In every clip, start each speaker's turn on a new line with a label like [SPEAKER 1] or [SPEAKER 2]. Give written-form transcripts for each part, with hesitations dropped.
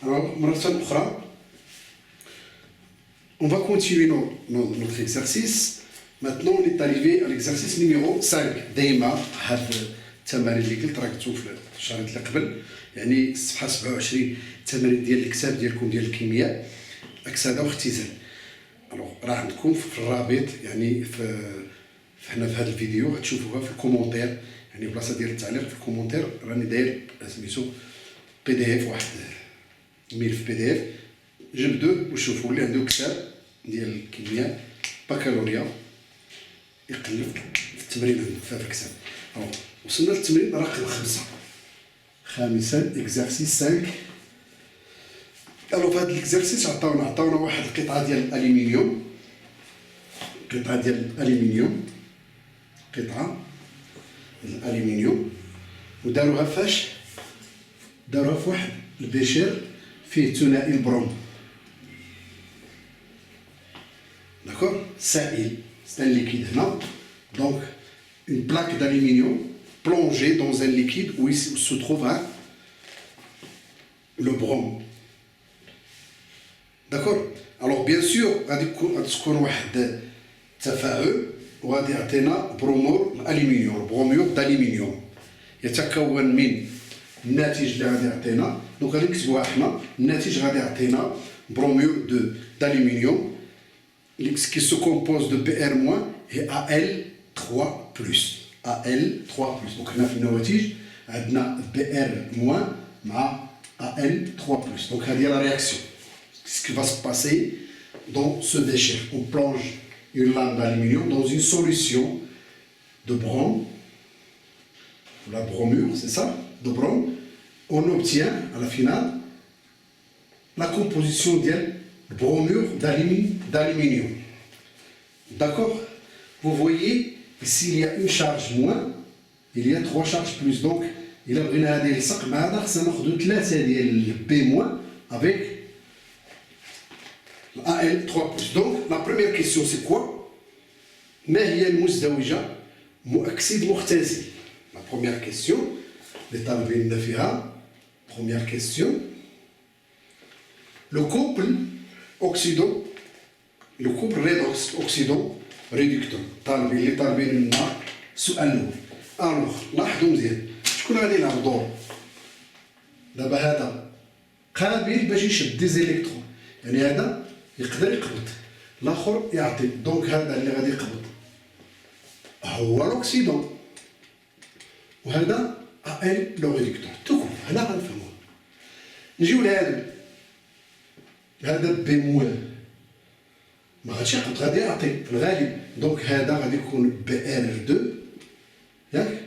[SPEAKER 1] Alors, on va continuer notre exercice. Maintenant, on est arrivé à l'exercice numéro 5. دايما هاد التمارين اللي قلت راك تشوف في الشريط اللي قبل، يعني الصفحة 27 التمارين ديال الكتاب ديالكم ديال الكيمياء أكسدة واختزال. الوغ راه عندكم في الرابط، يعني حنا في هذا الفيديو غتشوفوها في الكومونتير، يعني بلاصه ديال التعليق في الكومونتير راني داير سميتو بي دي اف، واحد ملف بي دي اف. جبدوه وشوفوا اللي عنده كتاب ديال الكيمياء بكالوريا يقلب في التمرين عنده في الكتاب. وصلنا للتمرين رقم 5 اكزرسيس 5. الو في هذا الاكزرسيس عطاونا واحد القطعه ديال الالومنيوم، قطعه الالومنيوم وداروها فاش داروها في واحد البيشير فيه ثنائي البروم، داكور، سائل، c'est un liquide هنا. Donc une plaque d'aluminium plongée dans un liquide où il se trouve le brome. D'accord. Alors bien sûr غادي تكون واحد التفاعل وغادي يعطينا برومور الالومنيوم، البرومور d'aluminium يتكون من الناتج اللي غادي يعطينا. دونك غادي نكتبوها حنا، الناتج غادي يعطينا برومور d'aluminium qui se compose de Br- et Al3+. Al3+. Donc هنا في النواتج عندنا Br- مع Al3+. Donc هذه هي la réaction. Ce qui va se passer dans ce déchet. On plonge une lame d'aluminium dans une solution de brome, la bromure, c'est ça, de brome. On obtient à la finale la composition de bromure d'aluminium. D'accord. Vous voyez, s'il y a une charge moins, il y a 3 charges plus. Donc, il a بغينا هذه يلصق مع هذا خصنا ناخذ 3 ديال B- avec Al3+. Donc, la première question, c'est quoi? ما هي المزدوجة مؤكسد مختزل؟ La première question, l'étape اللي فيها. Première question. Le couple redox oxydo-réducteur. طالبين منا السؤال الأول. ألوغ لاحظوا مزيان، شكون غادي يلعب دور؟ دابا هذا قابل باش يشد دي زيليكترون، يعني هذا يقدر يقبض، الاخر يعطي. دونك هذا اللي غادي يقبض هو الاكسيدون، وهذا لو ريدكتور. توكل هنا غنفهموها. نجيو لهذا، هذا بي- ما غاديش يقبض، غادي يعطي في الغالب. دونك هذا غادي يكون Br2، ياك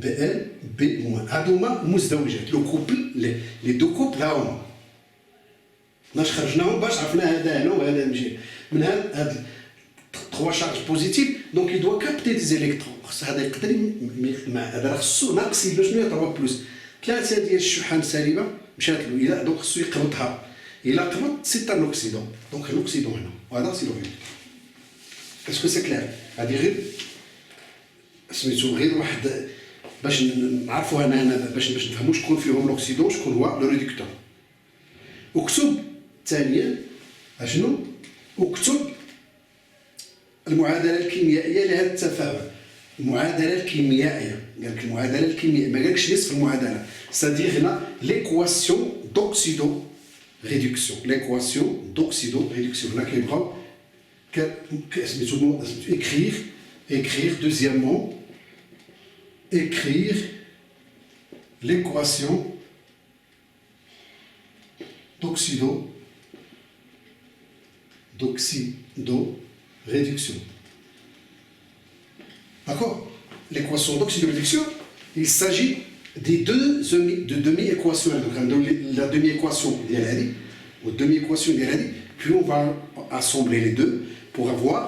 [SPEAKER 1] Br- هادوما المزدوجات، لو كوبل، لي دو كوبل ها هما. ناش خرجناهم باش عرفنا هذا هنا وهذا مشي من هاد 3 شارج بوزيتيف. دونك يدوا كابتي دي زيليكترون، خص هذا يقدر مع هذا راه خصو ناقصين باش شنو 3 بلس 3 ديال الشحن سالبه مشات له الى، دونك خصو يقبضها. الى قبض سي ان اوكسيدون، دونك الاوكسيدون هنا وهذا سي لو فيل. اسكو سي كلير؟ هذه غير سميتو غير واحد باش نعرفوا هنا باش نفهموا شكون فيهم الاوكسيدون شكون هو لو ريدكتور. اكتب ثانيا اشنو؟ اكتب المعادله الكيميائيه لهذا التفاعل. المعادله الكيميائيه، قال لك المعادله الكيميائيه، ما قالكش نصف المعادله. سادير هنا ليكواسيون دوكسيدو ريدكسيون، ليكواسيون دوكسيدو ريدكسيون. هنا كيبغاو سميتو écrire deuxièmement écrire l'équation d'oxydo-réduction. D'accord. L'équation d'oxydo-réduction, il s'agit des deux demi-équations. Donc la demi-équation d'Eladi, ou demi-équation d'Eladi, puis on va assembler les deux pour avoir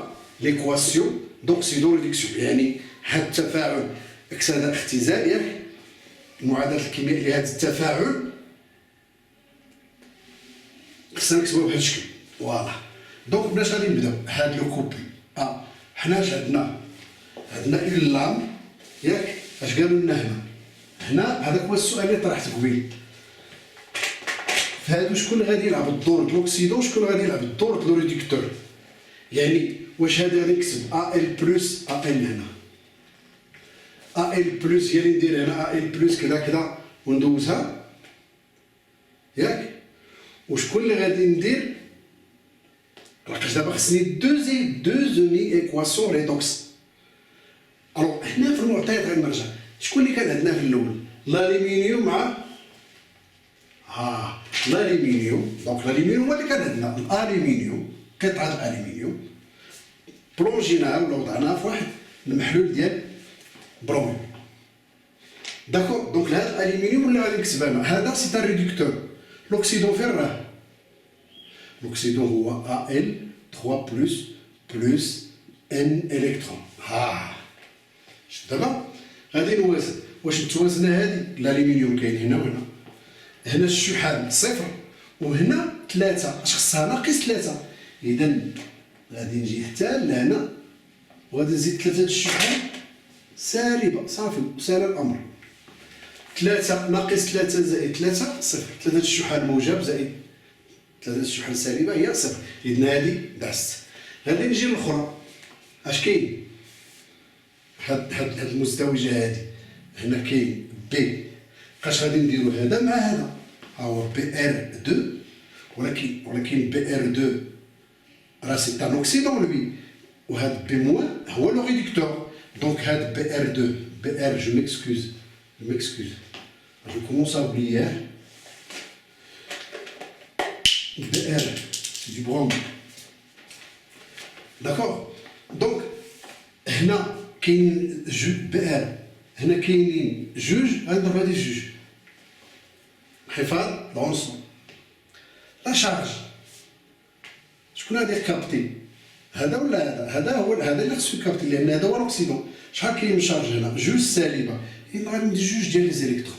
[SPEAKER 1] l'équation d'oxydo-réduction. يعني هذا التفاعل أكسدة اختزال، ياك المعادلة الكيميائية لهذا التفاعل خصنا نكتبوها بهذا الشكل. فوالا. دونك بلاش غادي نبداو. هاد لو كوبل حنا اش عندنا؟ عندنا اون لام، ياك اش قالوا لنا هنا؟ هنا هذاك هو السؤال اللي طرحت قبيل. فهادو شكون اللي غادي يلعب الدور د لوكسيدون وشكون اللي غادي يلعب الدور د لو ريدكتور. يعني واش هادي غادي نكتب ا ال بلس ا ال هنا، ا ال بلس هي اللي ندير هنا ا ال بلس كذا كذا وندوزها ياك. وشكون اللي غادي ندير لاكاش دابا خصني دو زومي ايكواسيون ريدوكس. الوغ هنا في المعطيات غنرجع شكون اللي كان عندنا في الاول الالومنيوم مع الالومنيوم. دونك الالومنيوم هو اللي كان عندنا الالومنيوم، قطعه الالومنيوم بلونجيناها ولا وضعناها في واحد المحلول ديال بروميوم. داكور. دونك هذا الالومنيوم اللي غادي نكتب انا هذا سي ان ريدكتور. لوكسيدون فين راه؟ لوكسيدون هو ال 3 بلس ان الكترون. شوف دابا غادي نوازن. واش متوازنه هذه؟ الالومنيوم كاين هنا وهنا، هنا الشحال صفر وهنا 3، اش خصها ناقص 3. اذا غادي نجي حتى لهنا وغادي نزيد 3 د الشحال سالبه، صافي سال الامر. 3 ناقص 3 زائد 3 صفر، 3 د الشحال موجب زائد 3 د الشحال سالبه هي صفر. اذا هذه دعست. غادي نجي للاخرى اش كاين؟ هاد المزدوجه هذه هنا كاين بي، بقاش غادي نديرو هذا مع هذا، ها هو بي ار 2 ولكن بي ار 2 راه سي ان اوكسيدون بي، وهاد بي موان هو لو ريدكتور. دونك هاد بي ار 2 بي ار جو ميكسكوز je commence à oublier BR c'est du brome. D'accord. Donc هنا كاين BR، هنا كاينين جوج، غنضرب هادي في جوج. حفاظ العنصر. لا شارج شكون غادي يكابتي؟ هذا ولا هذا؟ هذا اللي خصو يكابتي لان هذا هو الاكسيدون. شحال كاين من شارج هنا؟ جوج سالبه، اذا غادي ندير جوج ديال لي زيليكترون.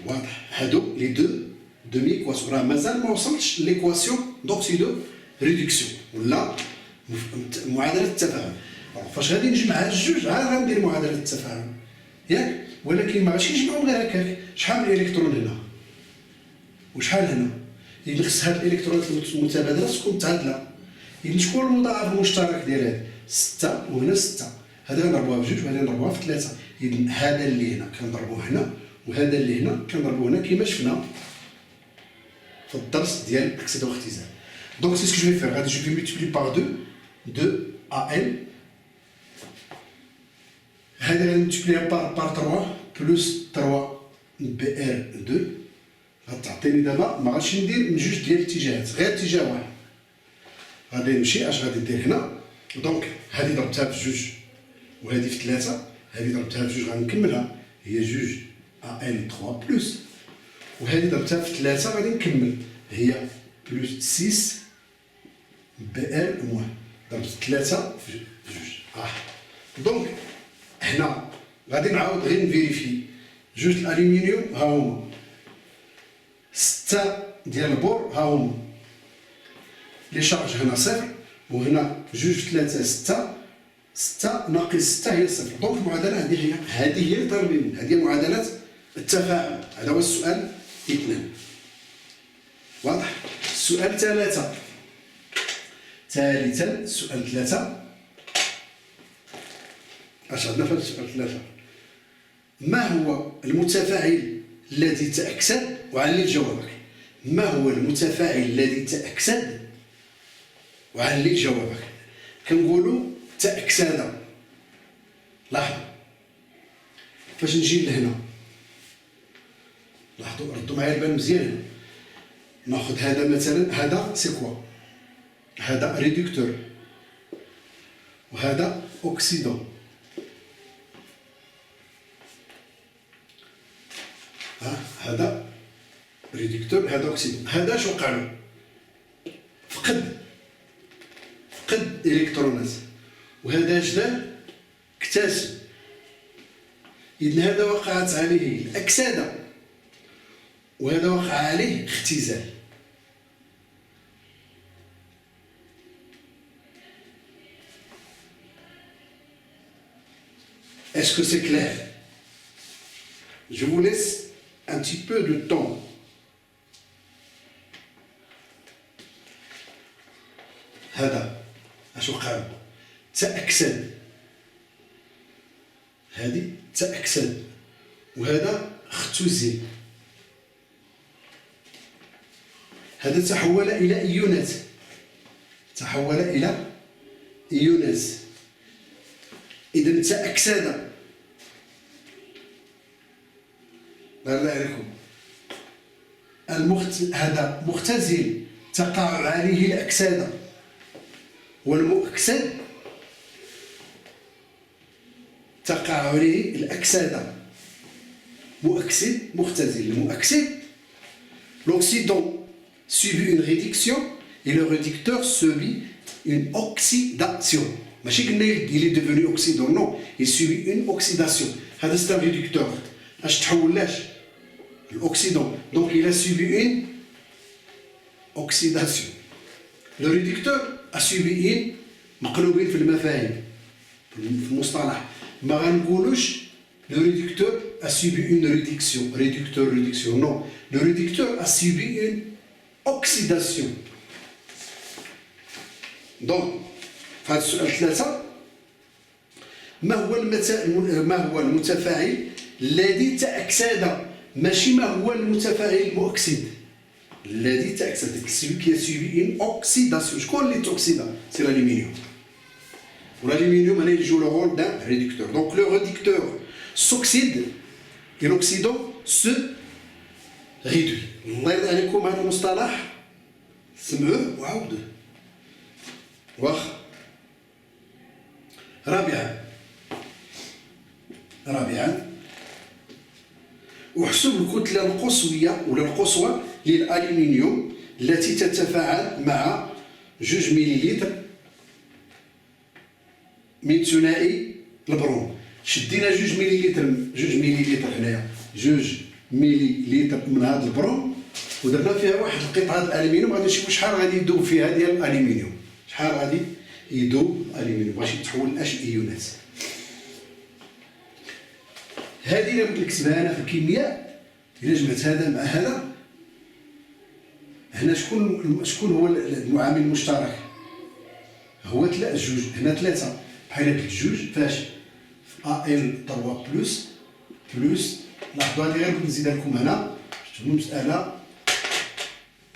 [SPEAKER 1] واضح. هادو لي دومي ايكواسيون. راه مازال ما وصلتش ليكواسيون دوكسيدو ريدكسيون ولا معادله التفاعل. فاش غادي نجمع هاد الجوج عاد غندير معادله التفاعل ياك، ولكن ما غاديش نجمعهم غير هكاك. شحال من الكترون هنا وشحال هنا؟ اذا خص هاد الالكترونات المتبادله تكون متعادله. اذا شكون المضاعف المشترك ديال هاد 6 وهنا 6؟ هذا غنضربوها بجوج وهذا غنضربوها في 3. اذا هذا اللي هنا كنضربوه هنا وهذا اللي هنا كنضربوه هنا كما شفنا في الدرس ديال الاكسده واختزال. دونك سي سكو جو في فير، غادي جو في ملتيبلي بار 2 ا ال، هذا غادي نملتيبليها بار 3 بلس 3 بي ار 2 غتعطيني. دابا ما غاديش ندير من جوج ديال الاتجاهات، غير اتجاه واحد. غادي نمشي اش غادي ندير هنا؟ دونك هذه ضربتها في جوج وهذه في 3، هذه ضربتها في جوج غنكملها هي جوج ا ال 3 بلس، وهذه ضربتها في 3 غادي نكمل هي بلس 6 بي ال موان. ضربت 3 في جوج. دونك هنا غادي نعاود غير نفيريفي جوج الالومنيوم ها هما، 6 ديال البور ها هما، لي شارج هنا صفر وهنا جوج في 3 6 ناقص 6 هي صفر. دونك المعادله هذه هي الضربين، هذه معادله التفاعل. هذا هو السؤال 2. واضح. السؤال 3 ثالثا، السؤال 3 اش عندنا في السؤال 3؟ ما هو المتفاعل الذي تأكسد؟ وعلل جوابك. ما هو المتفاعل الذي تأكسد؟ وعلل جوابك. كنقولوا تأكسد. لاحظوا فاش نجي لهنا، لاحظوا ردوا معايا البال مزيان. ناخذ هذا مثلا، هذا سي كوا؟ هذا ريدكتور وهذا اوكسيدون. هذا ريدكتور هذا اوكسيدون. هذا شو وقع له؟ فقد الكترونات، وهذا جلال اكتسب. اذا هذا وقعت عليه الاكسده وهذا وقع عليه اختزال. Est-ce que c'est clair? Je vous laisse un petit peu de temps هذا اش وقع له؟ تأكسد، هذه تأكسد، وهذا اختزل، هذا تحول إلى إيونات، تحول إلى إيونات. إذا تأكسد، الله عليكم، هذا مختزل تقع عليه الأكسدة، والمؤكسد تقع عليه الأكسدة. مؤكسد مختزل. المؤكسد، l'oxydant subit une réduction et le réducteur subit une oxydation. ماشي قلنا il est devenu oxydant، non, il subit une oxydation. هذا c'est un réducteur. اش تحولاش؟ l'oxydant. Donc il a subi une oxydation. Le réducteur a subi une، مقلوبين في المفاهيم في المصطلح، ما غنقولوش le réducteur a subi une réduction. Réducteur, non. Le réducteur a subi une oxydation. Donc في هذا السؤال ثلاثة، ما هو المتفاعل الذي تأكسد؟ ماشي ما هو المتفاعل المؤكسد الذي تأكسد، celui qui a subi une oxydation. شكون اللي توكسيدا؟ سي l'aluminium. L'aluminium il joue le rôle d'un réducteur. Donc le réducteur s'oxyde et l'oxydant se réduit. الله يرضى عليكم هذا المصطلح سمعوه وعاودوه. واخا. رابعا احسب الكتلة القصوية ولا القصوى للألمنيوم التي تتفاعل مع 2 مليلتر من ثنائي البروم. شدينا 2 مليلتر هنايا، 2 مليلتر من هذا البروم، ودرنا فيها واحد القطعة الألمنيوم. غادي نشوفوا شحال غادي يذوب فيها ديال الألمنيوم، شحال غادي يذوب الألمنيوم باش يتحول لاش إيونات. هذه اللي قلت لك اسمها أنا في الكيمياء، إلا جمعت هذا مع هذا، هنا شكون هو المعامل المشترك؟ هو جوج، هنا 3 بحال هكا جوج فاش في AL3 بلس لاحظوا هذه غير كنت نزيدها لكم هنا باش تفهموا المسألة،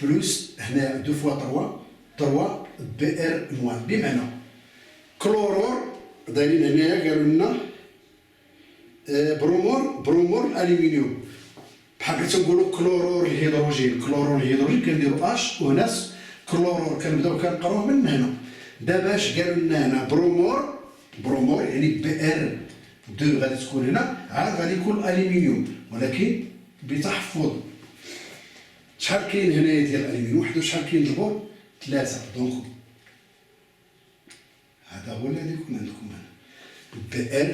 [SPEAKER 1] بلس هنا 2 فوا 3 BR موان، بمعنى كلورور دايرين هنايا قالوا لنا برومور الالومنيوم، بحال تنقولوا كلورور الهيدروجين كنديروا اش، وهنا كلورور كنبداو كنقراوه من هنا. دابا اش قالوا لنا هنا؟ برومور يعني BR 2 غادي تكون هنا، عاد غادي يكون الالومنيوم ولكن بتحفظ. شحال كاين هنايا ديال الالومنيوم؟ واحد، وشحال كاين البور؟ 3. دونك هذا هو اللي غادي يكون عندكم هنا BR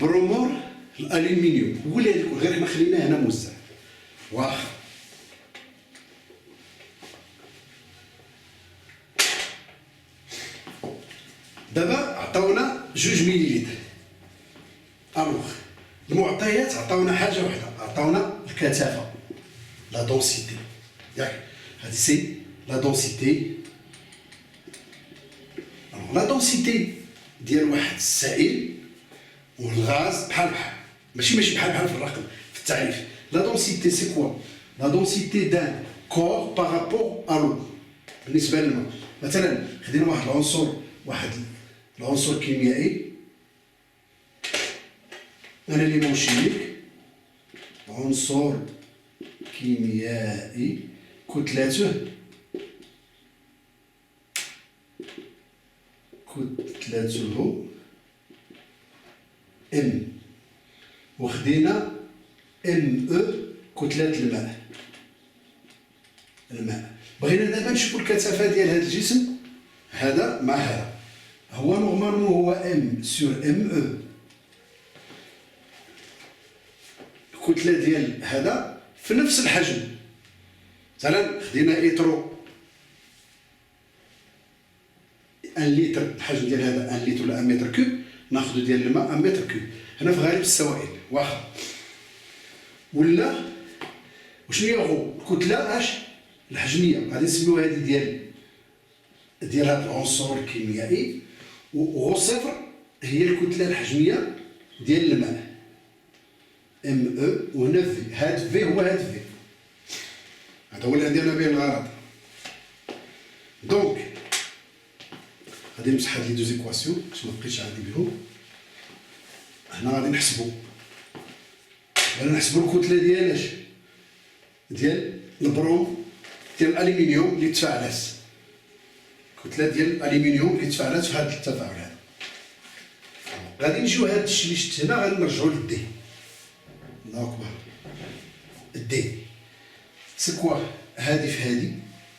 [SPEAKER 1] برومور الالومنيوم هو اللي غادي يكون، غير حنا خليناه هنا موزع. واخا. دابا عطاونا 2 مليلتر. الوغ المعطيات عطاونا حاجه واحده، عطاونا الكثافه، لا دونسيتي، ياك؟ هادي سي لا دونسيتي. لا دونسيتي ديال واحد السائل والغاز بحال ماشي بحال في الرقم في التعريف. لا دونسيتي سي كوا؟ لا دونسيتي دان كور بارابور ا لو. بالنسبه للماء مثلا خدينا واحد العنصر كيميائي، انا اللي موشيك عنصر كيميائي كتلته ام، وخدينا ام كتلة الماء. بغينا دابا نشوفوا الكثافه ديال هذا الجسم هذا مع هذا. هو نورمالمون هو ام سور ام الكتله ديال هذا في نفس الحجم. مثلا خدينا ايترو 1 لتر، الحجم ديال هذا 1 لتر ولا 1 متر كوب، ناخذ ديال الماء 1 متر كوب. هنا في غالب السوائل واخا، ولا وشنو هي الكتله؟ اش الحجميه غادي نسميوها هذه ديال هذا العنصر الكيميائي، و صفر هي الكتله الحجميه ديال الماء ام او، وهنا في هاد في هو هاد في، هذا هو اللي عندنا به الغرض. دونك غادي نمسح هاد لي دو زيكواسيون باش ما نبقيش عادي بهم. هنا غادي نحسبوا الكتله ديال اش، ديال البروم ديال الالومنيوم اللي تفاعلات، الكتله ديال الالومنيوم اللي تفاعلات في هذا التفاعل هذا. غادي نجيو هاد الشيء اللي شفت هنا غادي نرجعوا للدي. الله اكبر. الدي سي كوا؟ هادي في هادي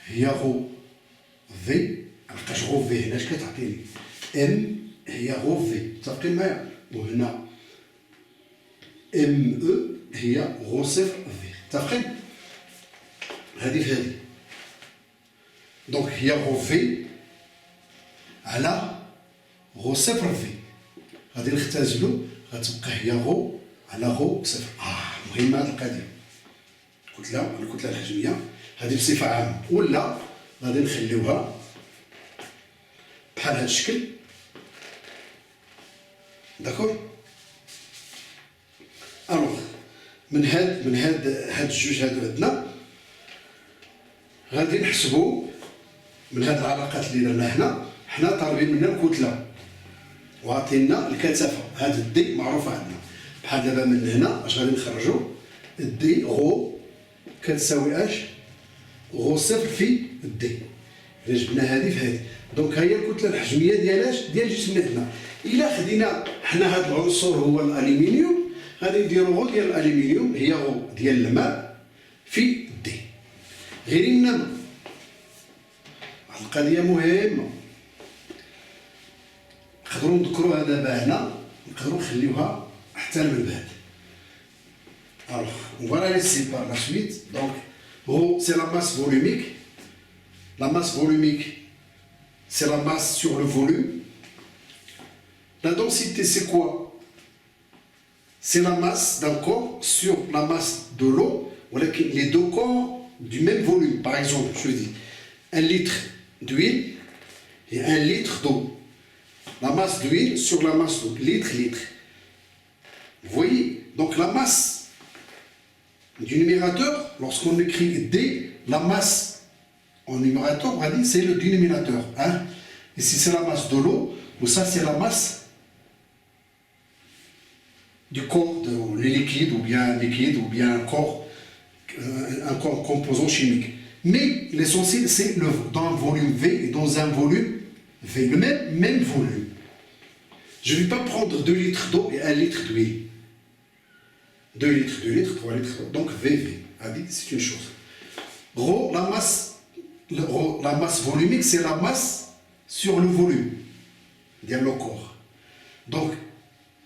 [SPEAKER 1] هي غو في، مابقاش غو في هنا اش كتعطيني؟ ام هي غو في، متفقين معايا؟ وهنا ام او هي غو صفر في، متفقين؟ هادي في هادي، دونك هي غو في على غو صفر في، غادي نختزلو غتبقى هي غو على غو صفر. مهمة هاد القضية. الكتلة الحجمية هذه بصفة عامة، ولا غادي نخليوها بحال هاد الشكل. داكور. الوغ من هاد الجوج هادو عندنا غادي نحسبوا من هاد العلاقات اللي درنا هنا، حنا طالبين منا الكتلة وعطينا الكثافة. هاد الدي معروفة عندنا، بحال دابا من هنا اش غادي نخرجوا؟ الدي غو كتساوي اش؟ غو صفر في الدي. إلا جبنا هادي في هادي، دونك ها هي الكتلة الحجمية ديال اش؟ ديال جسمنا هنا. إلا خدينا حنا هاد العنصر هو الألومنيوم، غادي نديرو غو ديال الألومنيوم هي غو ديال الماء في الدي. غير إنما واحد القضية مهمة نقدروا نذكروها دابا هنا، نقدروا نخليوها حتى من بعد. Alors, on va la laisser par la suite. Donc, rho, c'est la masse volumique. La masse volumique, c'est la masse sur le volume. La densité, c'est quoi? C'est la masse d'un corps sur la masse de l'eau. Voilà les deux corps du même volume. Par exemple, je dis 1 litre d'huile et 1 litre d'eau. La masse d'huile sur la masse d'eau. Litre. Vous voyez? Donc, la masse du numérateur, lorsqu'on écrit D, la masse en numérateur, on va dire c'est le dénominateur. Hein? Ici c'est la masse de l'eau, ou ça c'est la masse du corps, le liquide, ou bien un corps composant chimique. Mais l'essentiel c'est dans un volume V et dans un volume V, le même volume. Je ne vais pas prendre 2 litres d'eau et 1 litre d'huile. 2 litres, 3 litres, donc VV, c'est une chose. Rho, la masse volumique, c'est la masse sur le volume, dans le corps. Donc,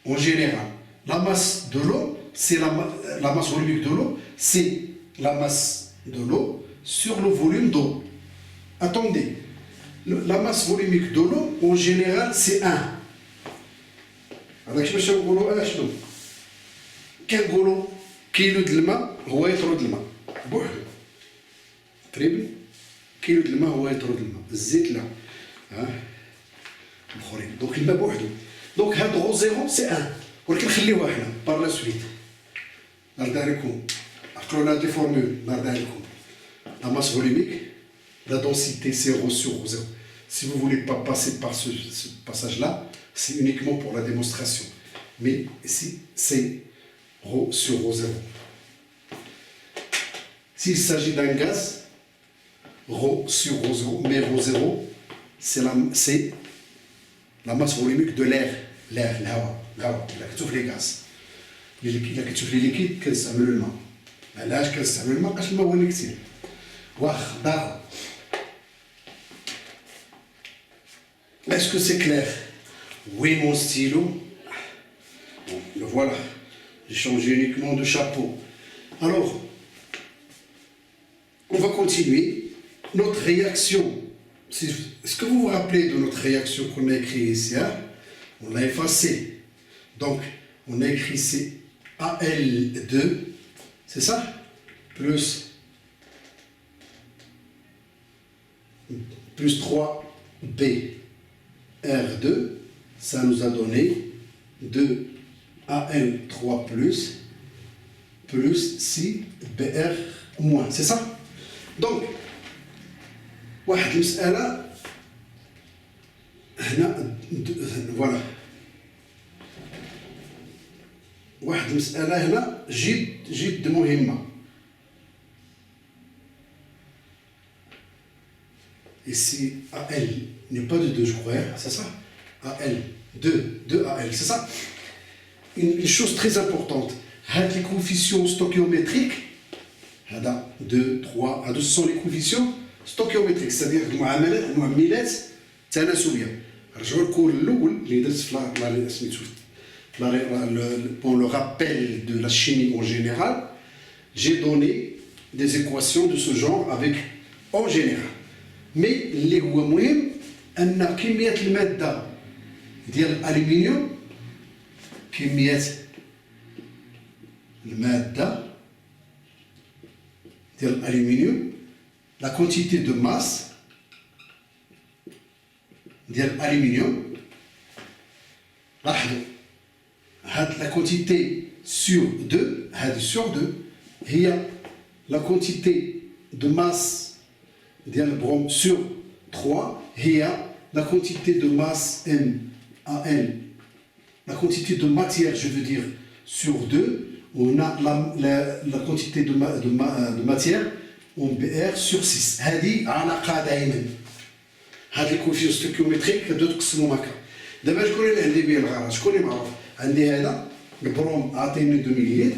[SPEAKER 1] en général, la masse de l'eau, c'est la masse volumique de l'eau, c'est la masse de l'eau sur le volume d'eau. Attendez, la masse volumique de l'eau, en général, c'est 1. هذاك باش نقولوا اشنو؟ كنقولوا كيلو د الماء هو يطرد الماء بوحدو تقريبا، كيلو د الماء هو يطرد الماء، الزيت لا، الاخرين. دونك الماء بوحدو، دونك هاد غو زيرو سي 1، ولكن خليوها حنا بار لا سويت نردها لكم، عقلوا لا دي فورمول نردها لكم. La masse volumique, la densité c'est rho sur rho 0. Si vous ne voulez pas passer par ce passage-là, c'est uniquement pour la démonstration. Mais ici, c'est rho sur rho 0. S'il s'agit d'un gaz, rho sur rho 0, mais rho 0, c'est la masse volumique de l'air. L'air, الهواء. إلا كتشوف لي غاز، إلا كتشوف لي ليكيد كنستعملو الماء. علاش كنستعملو الماء؟ حيت الماء هو اللي كثير. واخ دار. Est-ce que c'est clair? Oui, mon stylo. Bon, le voilà. J'ai changé uniquement de chapeau. Alors, on va continuer notre réaction. Est-ce que vous vous rappelez de notre réaction qu'on a écrit ici, hein? On l'a effacé. Donc, on a écrit ici Al2, c'est ça? Plus plus 3B R2, ça nous a donné 2AL3 plus 6BR moins. C'est ça? Donc, واحد المسألة هنا فوالا واحد المسألة هنا جد مهمة. Ici, AL n'est pas de 2, je crois, c'est ça? AL, 2AL, c'est ça? Une chose très importante, les coefficients stoichiométriques, 2, 3, ce sont les coefficients stoichiométriques, c'est-à-dire المعاملات التناسبية. رجعوا لكم الأول اللي درت pour le rappel de la chimie en général, j'ai donné des équations de ce genre avec en général. Mais اللي هو مهم أن كمية المادة ديال الألمنيوم كمية المادة ديال الألمنيوم la quantité de masse ديال الألمنيوم لاحظوا هاد la quantité sur 2 هذه sur 2 هي la quantité de masse ديال البروم sur 3 هي la quantité de masse MAL, la quantité de matière, je veux dire, sur 2, on a la quantité de matière en BR sur 6. هذه علاقة دائما. هاد الكوفيون ستوكيومتريك كدو تقسمهم هكا. دابا شكون اللي عندي به الغرض؟ شكون اللي معروف؟ عندي هذا البروم عاطيني 2 مليلتر،